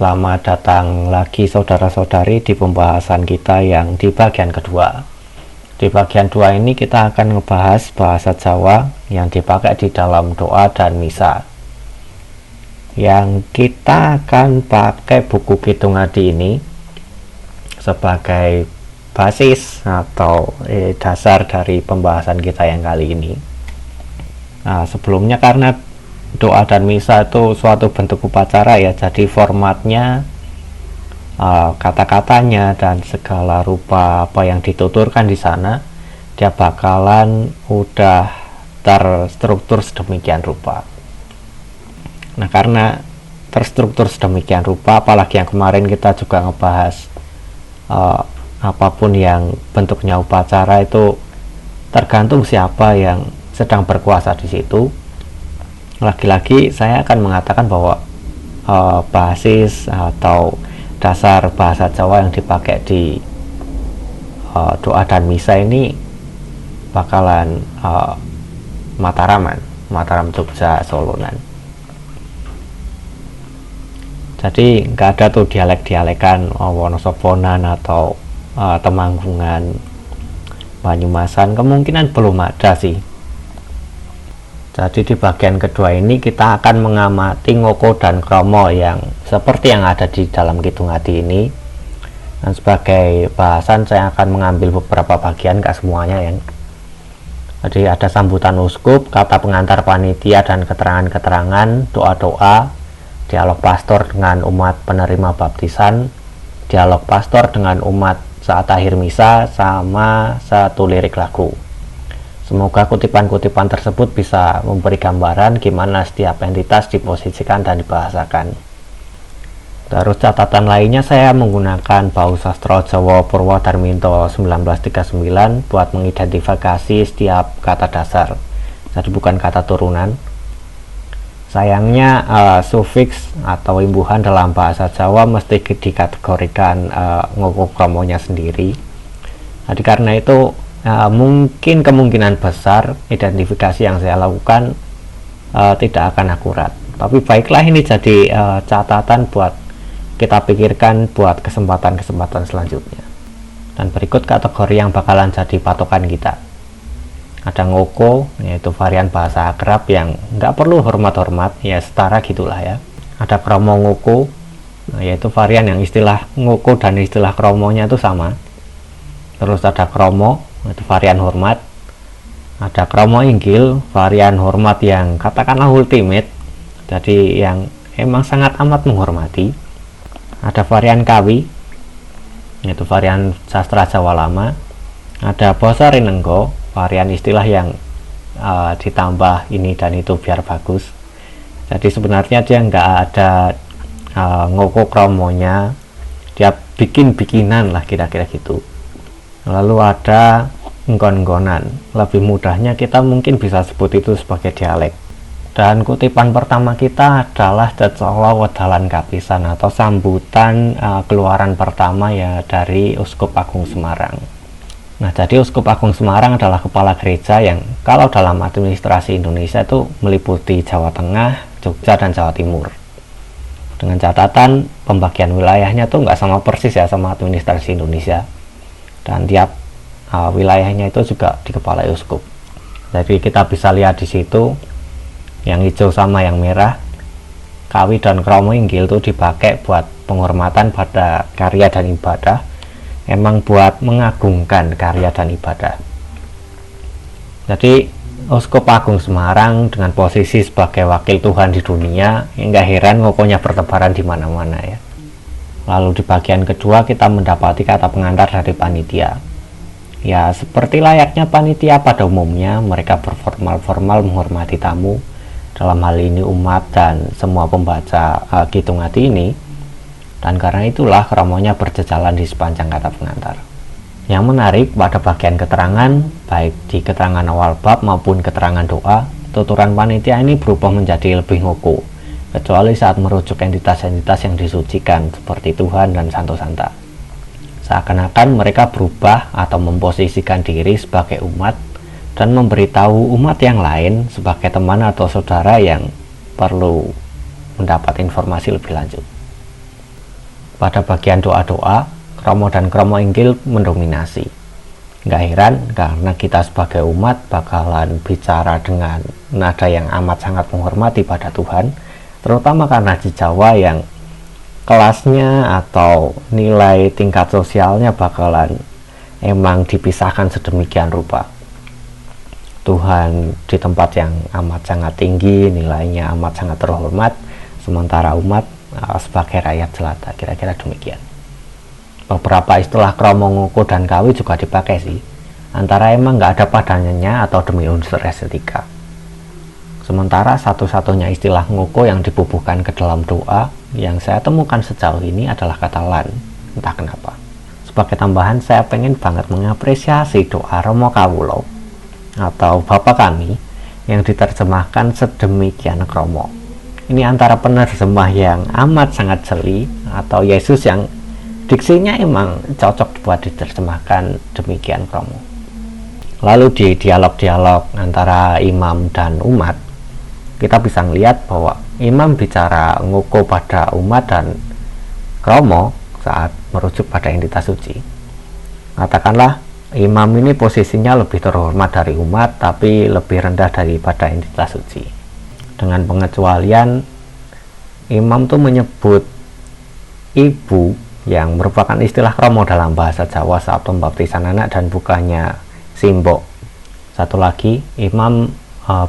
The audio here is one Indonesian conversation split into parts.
Selamat datang lagi saudara-saudari di pembahasan kita yang di bagian kedua. Di bagian 2 ini kita akan ngebahas bahasa Jawa yang dipakai di dalam doa dan misa. Yang kita akan pakai buku Kidung Adi ini sebagai basis atau dasar dari pembahasan kita yang kali ini. Nah, sebelumnya karena doa dan misa itu suatu bentuk upacara ya, jadi formatnya, kata-katanya dan segala rupa apa yang dituturkan di sana dia bakalan udah terstruktur sedemikian rupa. Nah, karena terstruktur sedemikian rupa, apalagi yang kemarin kita juga ngebahas apapun yang bentuknya upacara itu tergantung siapa yang sedang berkuasa di situ. Lagi-lagi saya akan mengatakan bahwa basis atau dasar bahasa Jawa yang dipakai di doa dan misa ini bakalan Mataram, Jogja, Solonan. Jadi nggak ada tuh dialek-dialekan Wonosobonan atau Temanggungan, Banyumasan, kemungkinan belum ada sih. Jadi di bagian kedua ini kita akan mengamati ngoko dan kromo yang seperti yang ada di dalam Kidung Adi ini. Dan sebagai bahasan saya akan mengambil beberapa bagian, gak semuanya ya. Jadi ada sambutan uskup, kata pengantar panitia dan keterangan-keterangan, doa-doa, dialog pastor dengan umat penerima baptisan, dialog pastor dengan umat saat akhir misa, sama satu lirik lagu. Semoga kutipan-kutipan tersebut bisa memberi gambaran gimana setiap entitas diposisikan dan dibahasakan. Terus catatan lainnya, saya menggunakan Bau Sastra Jawa Purwodarminto 1939 buat mengidentifikasi setiap kata dasar. Jadi bukan kata turunan. Sayangnya sufiks atau imbuhan dalam bahasa Jawa mesti dikategorikan ngoko kromonya sendiri. Jadi karena itu mungkin kemungkinan besar identifikasi yang saya lakukan tidak akan akurat, tapi baiklah, ini jadi catatan buat kita pikirkan buat kesempatan-kesempatan selanjutnya. Dan berikut kategori yang bakalan jadi patokan kita. Ada ngoko, yaitu varian bahasa akrab yang nggak perlu hormat-hormat, ya setara gitulah ya. Ada kromo ngoko, yaitu varian yang istilah ngoko dan istilah kromonya itu sama. Terus ada kromo, itu varian hormat. Ada kromo inggil, varian hormat yang katakanlah ultimate, jadi yang emang sangat amat menghormati. Ada varian kawi, yaitu varian sastra Jawa lama. Ada basa rinenggo, varian istilah yang ditambah ini dan itu biar bagus. Jadi sebenarnya dia nggak ada ngoko kromonya, dia bikin-bikinan lah kira-kira gitu. Lalu ada nggon-nggonan, lebih mudahnya kita mungkin bisa sebut itu sebagai dialek. Dan kutipan pertama kita adalah Cecolo Wedalan Kapisan atau sambutan keluaran pertama ya dari Uskup Agung Semarang. Nah, jadi Uskup Agung Semarang adalah kepala gereja yang kalau dalam administrasi Indonesia itu meliputi Jawa Tengah, Jogja, dan Jawa Timur. Dengan catatan pembagian wilayahnya tuh nggak sama persis ya sama administrasi Indonesia. Dan tiap wilayahnya itu juga dikepalai uskup. Jadi kita bisa lihat di situ yang hijau sama yang merah, kawi dan kromo inggil itu dipakai buat penghormatan pada karya dan ibadah, emang buat mengagungkan karya dan ibadah. Jadi Uskup Agung Semarang dengan posisi sebagai wakil Tuhan di dunia, nggak heran ngokonya bertebaran di mana-mana ya. Lalu di bagian kedua kita mendapati kata pengantar dari panitia. Ya seperti layaknya panitia pada umumnya, mereka berformal-formal menghormati tamu, dalam hal ini umat dan semua pembaca Kidung Adi ini. Dan karena itulah kromonya berjejalan di sepanjang kata pengantar. Yang menarik pada bagian keterangan, baik di keterangan awal bab maupun keterangan doa, tuturan panitia ini berubah menjadi lebih ngoko, kecuali saat merujuk entitas-entitas yang disucikan seperti Tuhan dan santo-santa. Seakan-akan mereka berubah atau memposisikan diri sebagai umat dan memberitahu umat yang lain sebagai teman atau saudara yang perlu mendapat informasi lebih lanjut. pada bagian doa-doa, kromo dan kromo Injil mendominasi. Nggak heran karena kita sebagai umat bakalan bicara dengan nada yang amat sangat menghormati pada Tuhan, terutama karena di Jawa yang kelasnya atau nilai tingkat sosialnya bakalan emang dipisahkan sedemikian rupa. Tuhan di tempat yang amat sangat tinggi, nilainya amat sangat terhormat, sementara umat sebagai rakyat jelata, kira-kira demikian. Beberapa istilah kromo, ngoko, dan kawi juga dipakai sih, antara emang nggak ada padanannya atau demi unsur estetika. Sementara satu-satunya istilah ngoko yang dibubuhkan ke dalam doa yang saya temukan sejauh ini adalah kata lan, entah kenapa. Sebagai tambahan, saya pengen banget mengapresiasi doa Romo Kawulo atau Bapa Kami yang diterjemahkan sedemikian kromo. Ini antara penerjemah yang amat sangat jeli atau Yesus yang diksinya emang cocok buat diterjemahkan demikian kromo. Lalu di dialog-dialog antara imam dan umat, kita bisa melihat bahwa imam bicara ngoko pada umat dan kromo saat merujuk pada entitas suci. Katakanlah imam ini posisinya lebih terhormat dari umat, tapi lebih rendah daripada entitas suci. Dengan pengecualian, imam tuh menyebut ibu yang merupakan istilah kromo dalam bahasa Jawa saat pembaptisan anak dan bukannya simbok. Satu lagi, imam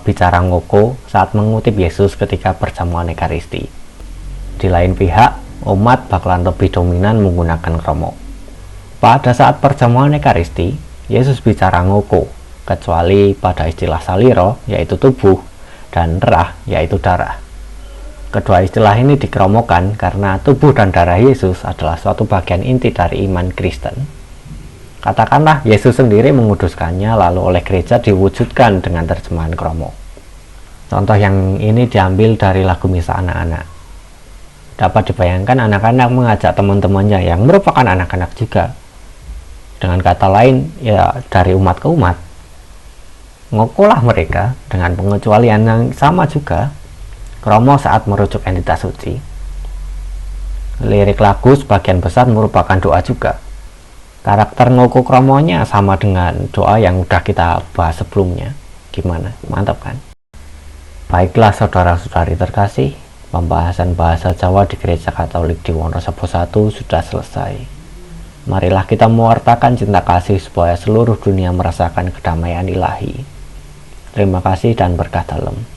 bicara ngoko saat mengutip Yesus ketika perjamuan Ekaristi. Di lain pihak, umat bakalan lebih dominan menggunakan kromo. Pada saat perjamuan Ekaristi, Yesus bicara ngoko, kecuali pada istilah saliro, yaitu tubuh, dan rah, yaitu darah. Kedua istilah ini dikromokan karena tubuh dan darah Yesus adalah suatu bagian inti dari iman Kristen. Katakanlah Yesus sendiri menguduskannya, lalu oleh gereja diwujudkan dengan terjemahan kromo. Contoh yang ini diambil dari lagu misa anak-anak. Dapat dibayangkan anak-anak mengajak teman-temannya yang merupakan anak-anak juga. Dengan kata lain, ya dari umat ke umat. Ngokolah mereka dengan pengecualian yang sama juga, kromo saat merujuk entitas suci. Lirik lagu sebagian besar merupakan doa juga. Karakter ngoko kromonya sama dengan doa yang udah kita bahas sebelumnya. Gimana? Mantap kan? Baiklah saudara-saudari terkasih, pembahasan bahasa Jawa di Gereja Katolik di Wonosobo I sudah selesai. Marilah kita mewartakan cinta kasih supaya seluruh dunia merasakan kedamaian ilahi. Terima kasih dan berkah dalam.